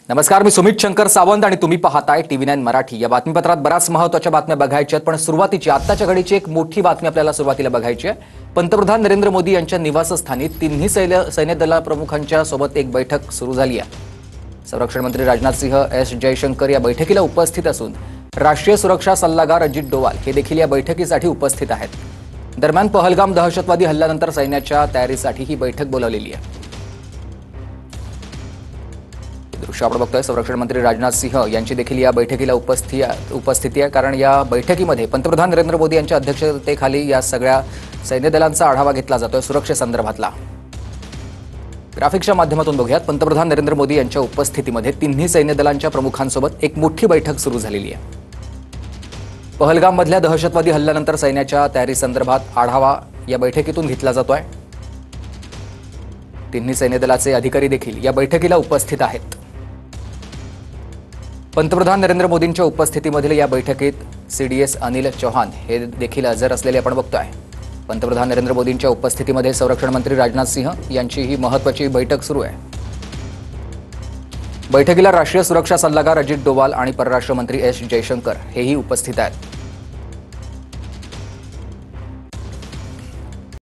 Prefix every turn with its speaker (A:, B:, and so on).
A: नमस्कार, मी सुमित शंकर सावंत आणि तुम्ही पाहताय टीव्ही 9 मराठी। या बातमीपत्रात बऱ्याच महत्त्वाच्या बातम्या बघायच्या आहेत, पण सुरुवातीची आत्ताच्या घडीची एक मोठी बातमी आपल्याला सुरुवातीला बघायची आहे। पंतप्रधान नरेंद्र मोदी यांच्या निवासस्थानी तिन्ही सैन्य दल प्रमुखांच्या सोबत एक बैठक सुरू झाली आहे। संरक्षण मंत्री राजनाथ सिंह, एस जयशंकर या बैठकीला उपस्थित असून राष्ट्रीय सुरक्षा सल्लागार अजित डोवाल हे देखील या बैठकीसाठी उपस्थित आहेत। दरम्यान पहलगाम दहशतवादी हल्ल्यानंतर सैन्याच्या तयारीसाठी ही बैठक बोलावलेली आहे। दृश्य आपण बघतोय, संरक्षण मंत्री राजनाथ सिंह यांची देखील या बैठकीला उपस्थिती आहे, कारण या बैठकीमध्ये पंतप्रधान नरेंद्र मोदी यांच्या अध्यक्षतेखाली या सगळ्या सैन्य दलांचा आढावा घेतला जातोय। सुरक्षेसंदर्भातला ग्राफिक्सच्या माध्यमातून बघूयात। पंतप्रधान नरेंद्र मोदी यांच्या उपस्थितीमध्ये तिन्ही सैन्य दलांच्या प्रमुखांसोबत एक मोठी बैठक सुरू झालेली आहे। पहलगाममधल्या दहशतवादी हल्ल्यानंतर सैन्याच्या तयारीसंदर्भात आढावा या बैठकीतून घेतला जातोय। तिन्ही सैन्य दलाचे अधिकारी देखील या बैठकीला उपस्थित आहेत। पंतप्रधान नरेंद्र मोदींच्या उपस्थितीमधील या बैठकीत सीडीएस अनिल चौहान हे देखील हजर असलेले आपण बघतोय। पंतप्रधान नरेंद्र मोदींच्या उपस्थितीमध्ये संरक्षण मंत्री राजनाथ सिंह यांची ही महत्त्वाची बैठक सुरू आहे। बैठकीला राष्ट्रीय सुरक्षा सल्लागार अजित डोवाल आणि परराष्ट्र मंत्री एस जयशंकर हेही उपस्थित आहेत।